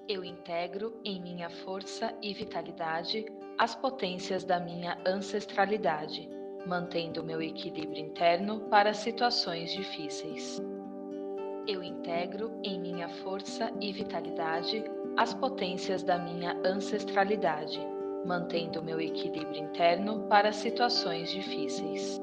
Eu integro em minha força e vitalidade as potências da minha ancestralidade, mantendo meu equilíbrio interno para situações difíceis. Eu integro em minha força e vitalidade as potências da minha ancestralidade, mantendo meu equilíbrio interno para situações difíceis.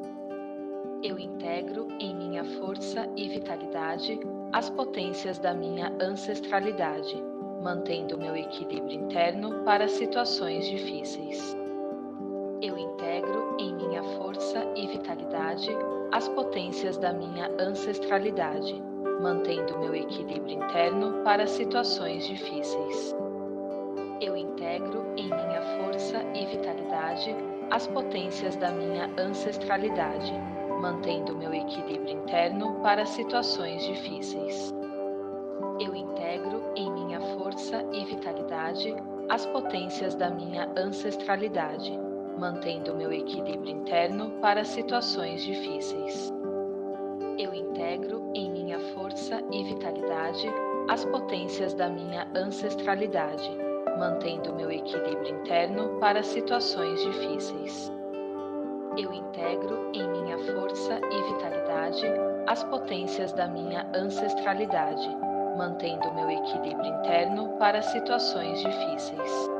Eu integro em minha força e vitalidade as potências da minha ancestralidade, mantendo meu equilíbrio interno para situações difíceis. Eu integro em minha força e vitalidade as potências da minha ancestralidade, mantendo meu equilíbrio interno para situações difíceis. Eu integro em minha força e vitalidade as potências da minha ancestralidade, mantendo meu equilíbrio interno para situações difíceis. Eu integro em minha força e vitalidade as potências da minha ancestralidade, mantendo meu equilíbrio interno para situações difíceis. Eu integro em minha força e vitalidade as potências da minha ancestralidade, mantendo meu equilíbrio interno para situações difíceis. Eu integro em minha força e vitalidade as potências da minha ancestralidade, mantendo meu equilíbrio interno para situações difíceis.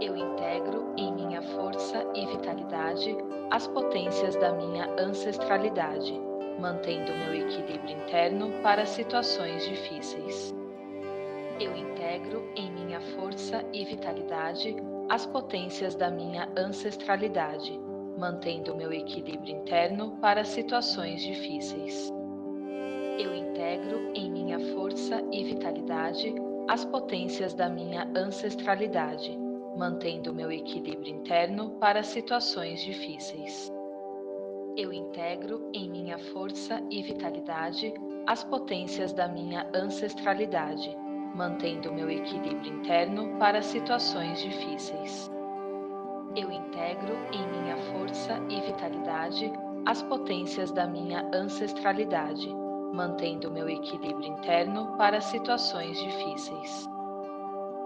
Eu integro em minha força e vitalidade as potências da minha ancestralidade, mantendo meu equilíbrio interno para situações difíceis. Eu integro em minha força e vitalidade as potências da minha ancestralidade, mantendo meu equilíbrio interno para situações difíceis. Eu integro em minha força e vitalidade as potências da minha ancestralidade, mantendo meu equilíbrio interno para situações difíceis. Eu integro em minha força e vitalidade as potências da minha ancestralidade, mantendo meu equilíbrio interno para situações difíceis. Eu integro em minha força e vitalidade as potências da minha ancestralidade, mantendo meu equilíbrio interno para situações difíceis.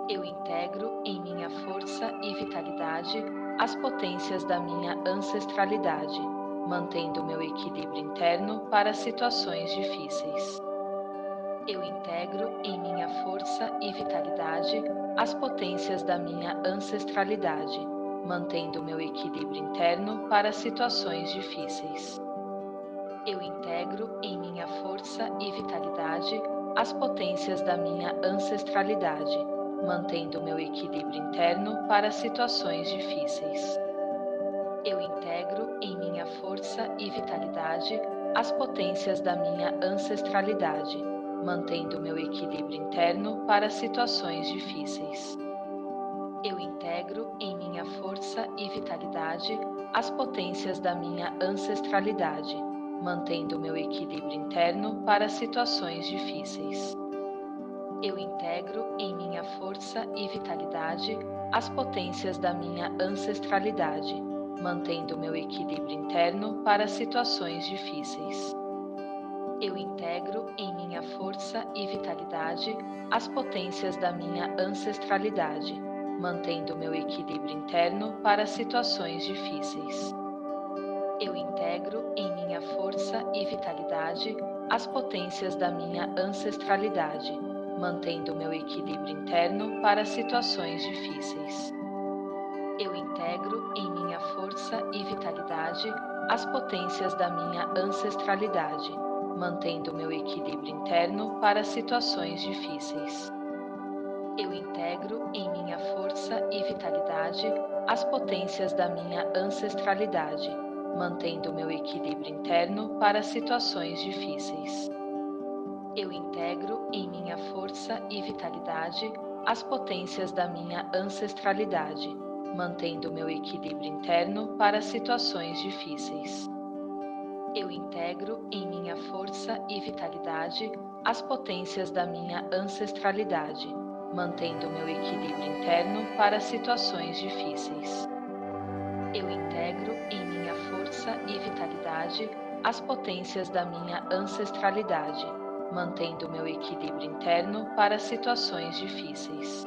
Eu integro em minha força e vitalidade as potências da minha ancestralidade, mantendo meu equilíbrio interno para situações difíceis. Eu integro em minha força e vitalidade as potências da minha ancestralidade, mantendo meu equilíbrio interno para situações difíceis. Eu integro em minha força e vitalidade as potências da minha ancestralidade, mantendo meu equilíbrio interno para situações difíceis. Eu integro em minha força e vitalidade as potências da minha ancestralidade, mantendo meu equilíbrio interno para situações difíceis. Eu integro em minha força e vitalidade as potências da minha ancestralidade, mantendo meu equilíbrio interno para situações difíceis. Eu integro em minha força e vitalidade as potências da minha ancestralidade, mantendo meu equilíbrio interno para situações difíceis. Eu integro em minha força e vitalidade as potências da minha ancestralidade, mantendo meu equilíbrio interno para situações difíceis. Eu integro em minha força e vitalidade as potências da minha ancestralidade, mantendo meu equilíbrio interno para situações difíceis. Eu integro em minha força e vitalidade as potências da minha ancestralidade, mantendo meu equilíbrio interno para situações difíceis. Eu integro em minha força e vitalidade as potências da minha ancestralidade, mantendo meu equilíbrio interno para situações difíceis. Eu integro em minha força e vitalidade as potências da minha ancestralidade, mantendo meu equilíbrio interno para situações difíceis. Eu integro em minha força e vitalidade as potências da minha ancestralidade, mantendo meu equilíbrio interno para situações difíceis. Eu integro em minha força e vitalidade as potências da minha ancestralidade, mantendo meu equilíbrio interno para situações difíceis.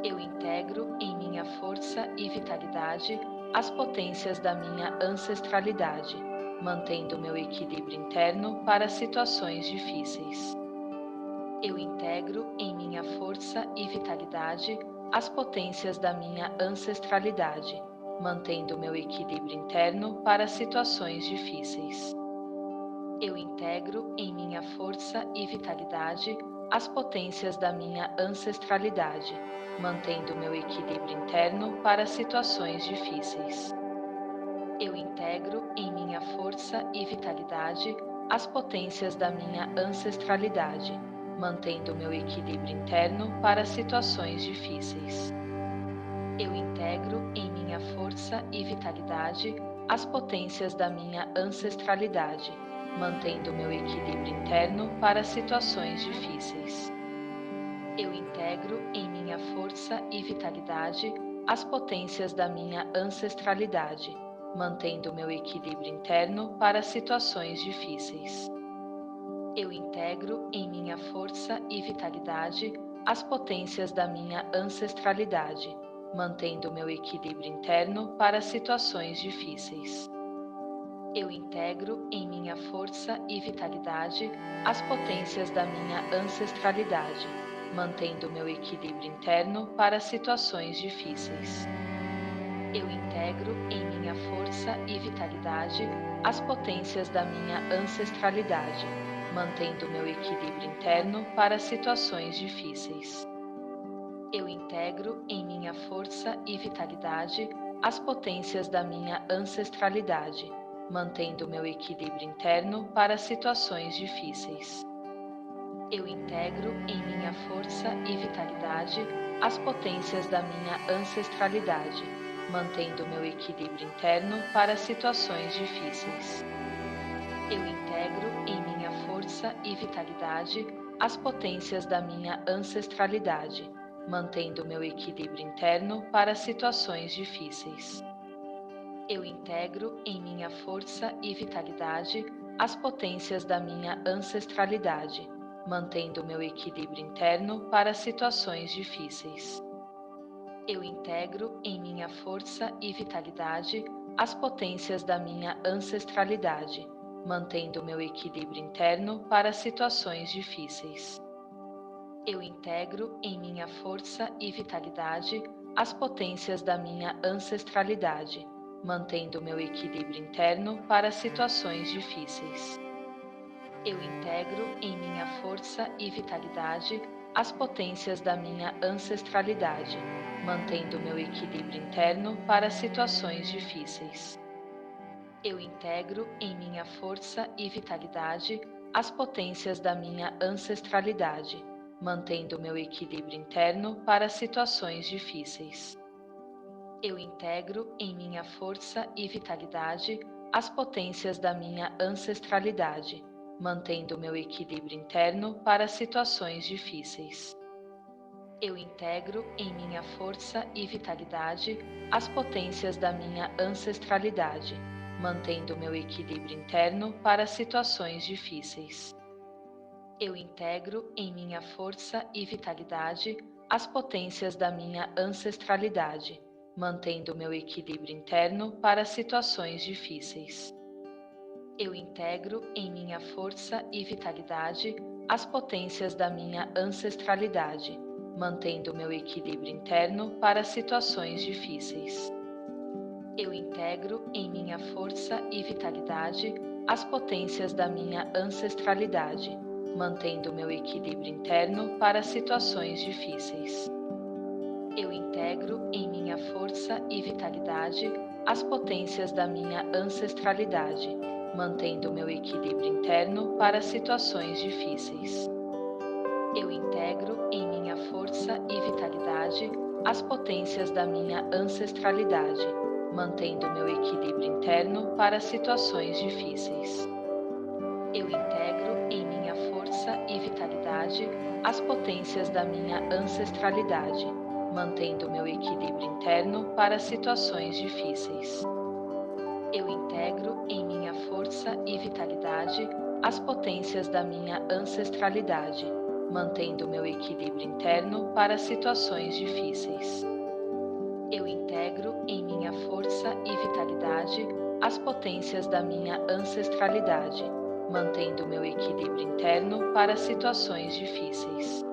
Eu integro em minha força e vitalidade as potências da minha ancestralidade, mantendo meu equilíbrio interno para situações difíceis. Eu integro em minha força e vitalidade as potências da minha ancestralidade, mantendo meu equilíbrio interno para situações difíceis. Eu integro em minha força e vitalidade as potências da minha ancestralidade, mantendo meu equilíbrio interno para situações difíceis. Eu integro em minha força e vitalidade as potências da minha ancestralidade, mantendo meu equilíbrio interno para situações difíceis. Eu integro em minha força e vitalidade as potências da minha ancestralidade, mantendo meu equilíbrio interno para situações difíceis. Eu integro em minha força e vitalidade as potências da minha ancestralidade, mantendo meu equilíbrio interno para situações difíceis. Eu integro em minha força e vitalidade as potências da minha ancestralidade, mantendo meu equilíbrio interno para situações difíceis. Eu integro em minha força e vitalidade as potências da minha ancestralidade, mantendo meu equilíbrio interno para situações difíceis. Eu integro em minha força e vitalidade as potências da minha ancestralidade, mantendo meu equilíbrio interno para situações difíceis. Eu integro em minha força e vitalidade as potências da minha ancestralidade, mantendo meu equilíbrio interno para situações difíceis. Eu integro em minha força e vitalidade as potências da minha ancestralidade, mantendo meu equilíbrio interno para situações difíceis. Eu integro em minha força e vitalidade as potências da minha ancestralidade, mantendo meu equilíbrio interno para situações difíceis. Eu integro em minha força e vitalidade as potências da minha ancestralidade, mantendo meu equilíbrio interno para situações difíceis. Eu integro em minha força e vitalidade as potências da minha ancestralidade, mantendo meu equilíbrio interno para situações difíceis. Eu integro em minha força e vitalidade as potências da minha ancestralidade, mantendo meu equilíbrio interno para situações difíceis. Eu integro em minha força e vitalidade as potências da minha ancestralidade, mantendo meu equilíbrio interno para situações difíceis. Eu integro em minha força e vitalidade as potências da minha ancestralidade, mantendo meu equilíbrio interno para situações difíceis. Eu integro em minha força e vitalidade as potências da minha ancestralidade, mantendo meu equilíbrio interno para situações difíceis. Eu integro em minha força e vitalidade as potências da minha ancestralidade, mantendo meu equilíbrio interno para situações difíceis. Eu integro em minha força e vitalidade as potências da minha ancestralidade, mantendo meu equilíbrio interno para situações difíceis. Eu integro em minha força e vitalidade as potências da minha ancestralidade, mantendo meu equilíbrio interno para situações difíceis. Eu integro em minha força e vitalidade as potências da minha ancestralidade, mantendo meu equilíbrio interno para situações difíceis. Eu integro em minha força e vitalidade as potências da minha ancestralidade, mantendo meu equilíbrio interno para situações difíceis. Eu integro em minha força e vitalidade as potências da minha ancestralidade, mantendo meu equilíbrio interno para situações difíceis. Eu integro em minha força e vitalidade as potências da minha ancestralidade, mantendo meu equilíbrio interno para situações difíceis. Eu integro em minha força e vitalidade as potências da minha ancestralidade, mantendo meu equilíbrio interno para situações difíceis. Eu integro em minha força e vitalidade as potências da minha ancestralidade, mantendo meu equilíbrio interno para situações difíceis.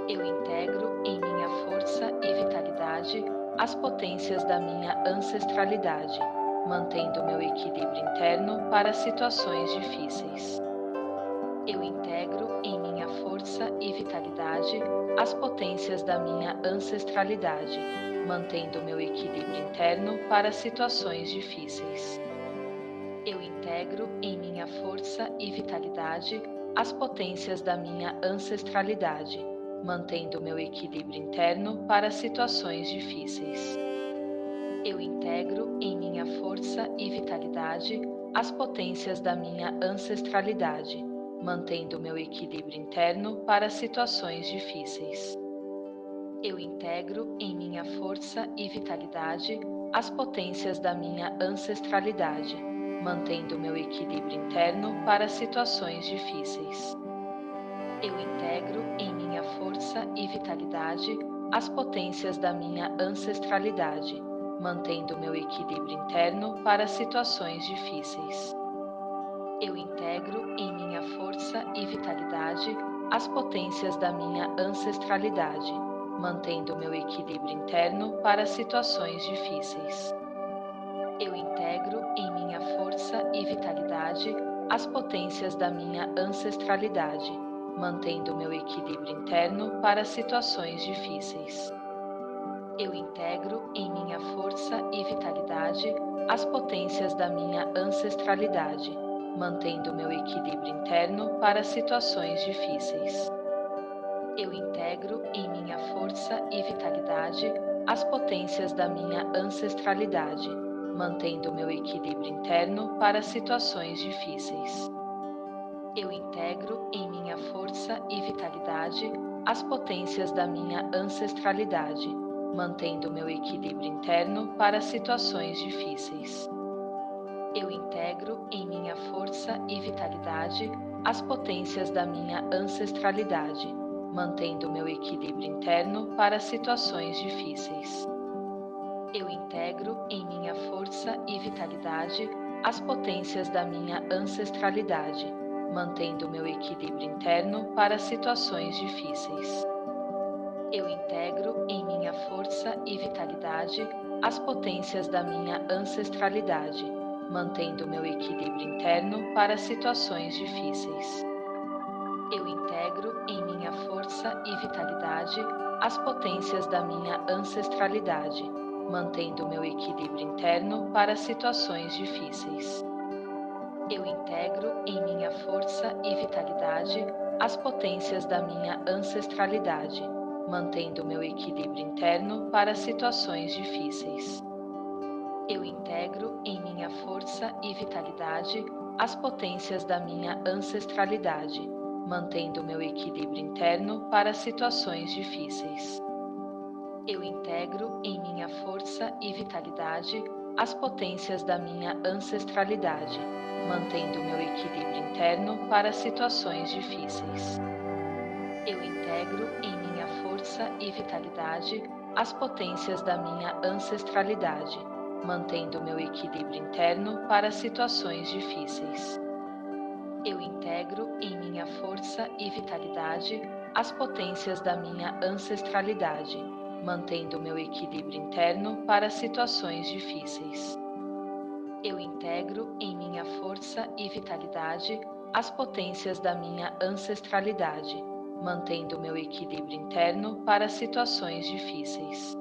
Eu integro em minha força e vitalidade as potências da minha ancestralidade, mantendo meu equilíbrio interno para situações difíceis. Eu integro em minha força e vitalidade as potências da minha ancestralidade, mantendo meu equilíbrio interno para situações difíceis. Eu integro em minha força e vitalidade as potências da minha ancestralidade, mantendo meu equilíbrio interno para situações difíceis. Eu integro em minha força e vitalidade as potências da minha ancestralidade, mantendo meu equilíbrio interno para situações difíceis. Eu integro em minha força e vitalidade as potências da minha ancestralidade, mantendo meu equilíbrio interno para situações difíceis. Eu integro em minha força e vitalidade as potências da minha ancestralidade, mantendo meu equilíbrio interno para situações difíceis. Eu integro em minha força e vitalidade as potências da minha ancestralidade, mantendo meu equilíbrio interno para situações difíceis. Eu integro em minha força e vitalidade as potências da minha ancestralidade, mantendo meu equilíbrio interno para situações difíceis. Eu integro em minha força e vitalidade as potências da minha ancestralidade, mantendo meu equilíbrio interno para situações difíceis. Eu integro em minha força e vitalidade as potências da minha ancestralidade, mantendo meu equilíbrio interno para situações difíceis. Eu integro em minha força e vitalidade as potências da minha ancestralidade, mantendo meu equilíbrio interno para situações difíceis. Eu integro em minha força e vitalidade as potências da minha ancestralidade, mantendo meu equilíbrio interno para situações difíceis. Eu integro em minha força e vitalidade as potências da minha ancestralidade, mantendo meu equilíbrio interno para situações difíceis. Eu integro em minha força e vitalidade as potências da minha ancestralidade, mantendo meu equilíbrio interno para situações difíceis. Eu integro em minha força e vitalidade as potências da minha ancestralidade, mantendo meu equilíbrio interno para situações difíceis. Eu integro em minha força e vitalidade as potências da minha ancestralidade, mantendo meu equilíbrio interno para situações difíceis. Eu integro em minha força e vitalidade as potências da minha ancestralidade, mantendo meu equilíbrio interno para situações difíceis. Eu integro em minha força e vitalidade as potências da minha ancestralidade, mantendo meu equilíbrio interno para situações difíceis. Eu integro em minha força e vitalidade as potências da minha ancestralidade, mantendo meu equilíbrio interno para situações difíceis. Eu integro em minha força e vitalidade as potências da minha ancestralidade, mantendo meu equilíbrio interno para situações difíceis. Eu integro em minha força e vitalidade as potências da minha ancestralidade, mantendo meu equilíbrio interno para situações difíceis.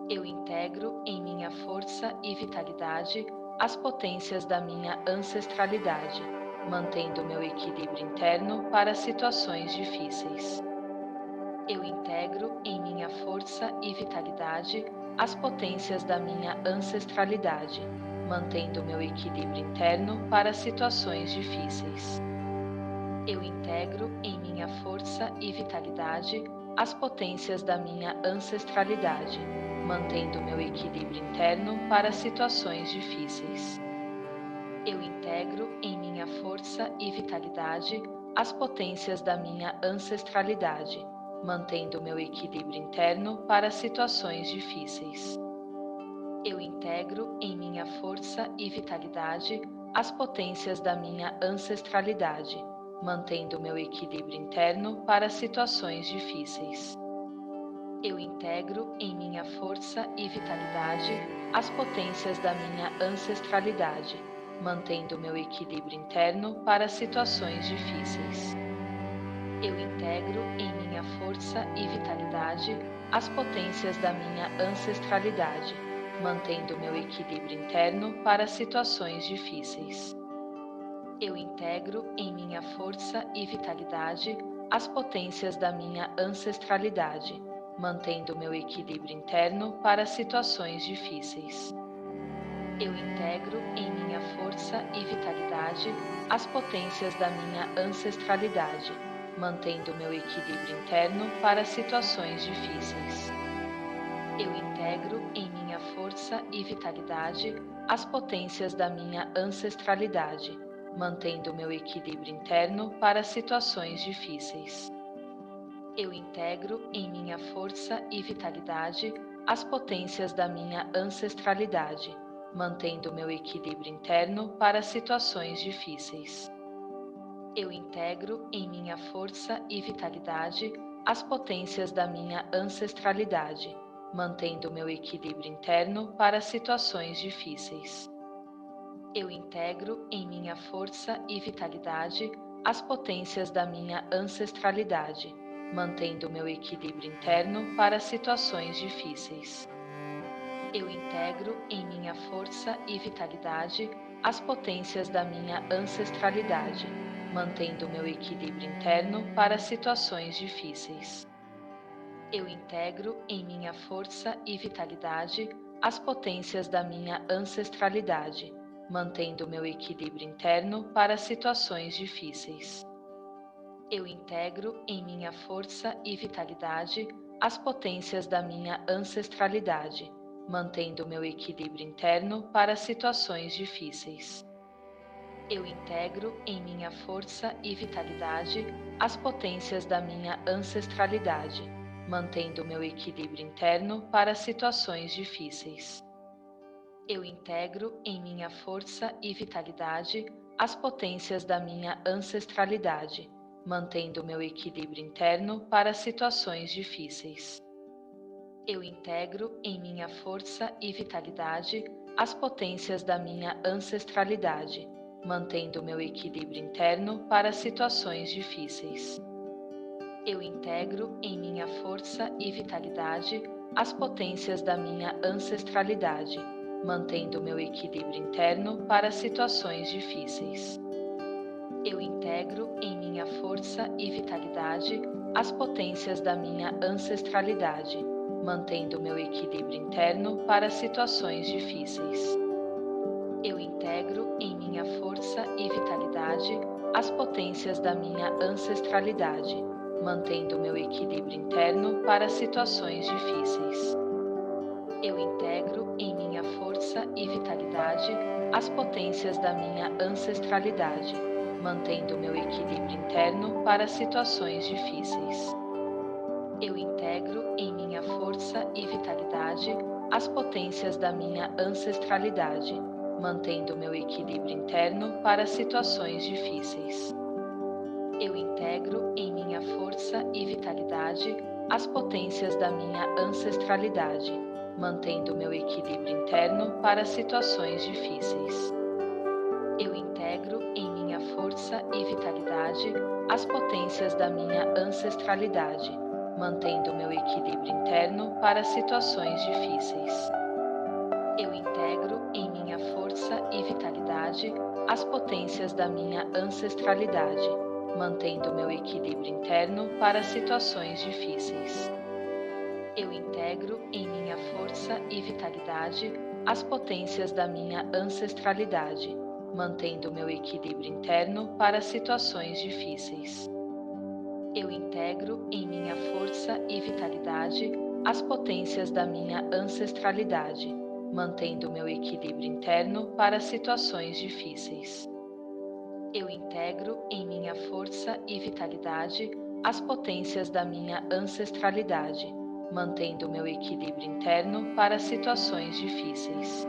Eu integro em minha força e vitalidade as potências da minha ancestralidade, mantendo meu equilíbrio interno para situações difíceis. Eu integro em minha força e vitalidade as potências da minha ancestralidade, mantendo meu equilíbrio interno para situações difíceis. Eu integro em minha força e vitalidade as potências da minha ancestralidade, mantendo meu equilíbrio interno para situações difíceis. Eu integro em minha força e vitalidade as potências da minha ancestralidade, mantendo meu equilíbrio interno para situações difíceis. Eu integro em minha força e vitalidade as potências da minha ancestralidade, mantendo meu equilíbrio interno para situações difíceis. Eu integro em minha força e vitalidade as potências da minha ancestralidade, mantendo meu equilíbrio interno para situações difíceis. Eu integro em minha força e vitalidade as potências da minha ancestralidade, mantendo meu equilíbrio interno para situações difíceis. Eu integro em minha força e vitalidade as potências da minha ancestralidade, mantendo meu equilíbrio interno para situações difíceis. Eu integro em minha força e vitalidade as potências da minha ancestralidade, mantendo meu equilíbrio interno para situações difíceis. Eu integro em minha força e vitalidade as potências da minha ancestralidade, mantendo meu equilíbrio interno para situações difíceis. Eu integro em minha força e vitalidade as potências da minha ancestralidade, mantendo meu equilíbrio interno para situações difíceis. Eu integro em minha força e vitalidade as potências da minha ancestralidade, mantendo meu equilíbrio interno para situações difíceis. Eu integro em minha força e vitalidade as potências da minha ancestralidade, mantendo meu equilíbrio interno para situações difíceis. Eu integro em minha força e vitalidade as potências da minha ancestralidade, mantendo meu equilíbrio interno para situações difíceis. Eu integro em minha força e vitalidade as potências da minha ancestralidade, mantendo meu equilíbrio interno para situações difíceis. Eu integro em minha força e vitalidade as potências da minha ancestralidade, mantendo meu equilíbrio interno para situações difíceis. Eu integro em minha força e vitalidade as potências da minha ancestralidade, mantendo meu equilíbrio interno para situações difíceis. Eu integro em minha força e vitalidade as potências da minha ancestralidade, mantendo meu equilíbrio interno para situações difíceis. Eu integro em minha força e vitalidade as potências da minha ancestralidade, mantendo meu equilíbrio interno para situações difíceis. Eu integro em minha força e vitalidade as potências da minha ancestralidade, mantendo meu equilíbrio interno para situações difíceis. Eu integro em minha força e vitalidade as potências da minha ancestralidade, mantendo meu equilíbrio interno para situações difíceis. Eu integro em minha força e vitalidade as potências da minha ancestralidade, mantendo meu equilíbrio interno para situações difíceis. Eu integro em minha força e vitalidade as potências da minha ancestralidade, mantendo meu equilíbrio interno para situações difíceis. Eu integro em minha força e vitalidade as potências da minha ancestralidade, mantendo meu equilíbrio interno para situações difíceis. Eu integro em minha força e vitalidade as potências da minha ancestralidade, mantendo meu equilíbrio interno para situações difíceis. Eu integro em minha força e vitalidade as potências da minha ancestralidade, mantendo meu equilíbrio interno para situações difíceis. Eu integro em minha força e vitalidade as potências da minha ancestralidade, mantendo meu equilíbrio interno para situações difíceis. Eu integro em minha força e vitalidade as potências da minha ancestralidade, mantendo meu equilíbrio interno para situações difíceis. Eu integro em minha força e vitalidade as potências da minha ancestralidade, mantendo meu equilíbrio interno para situações difíceis. Eu integro em minha força e vitalidade as potências da minha ancestralidade, mantendo meu equilíbrio interno para situações difíceis.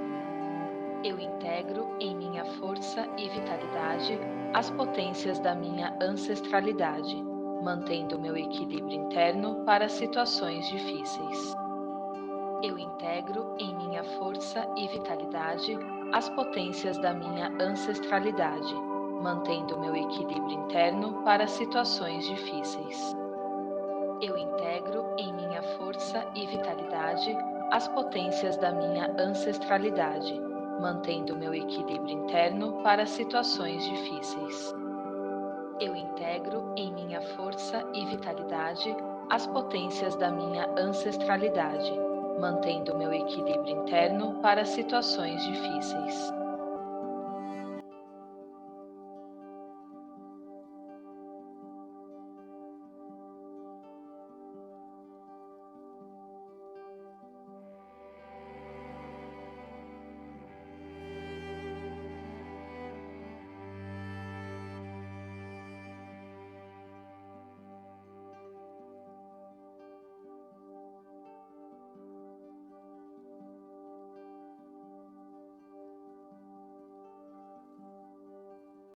Eu integro em minha força e vitalidade as potências da minha ancestralidade, mantendo meu equilíbrio interno para situações difíceis. Eu integro em minha força e vitalidade as potências da minha ancestralidade, mantendo meu equilíbrio interno para situações difíceis. Eu integro em minha força e vitalidade as potências da minha ancestralidade, mantendo meu equilíbrio interno para situações difíceis. Eu integro em minha força e vitalidade as potências da minha ancestralidade, mantendo meu equilíbrio interno para situações difíceis.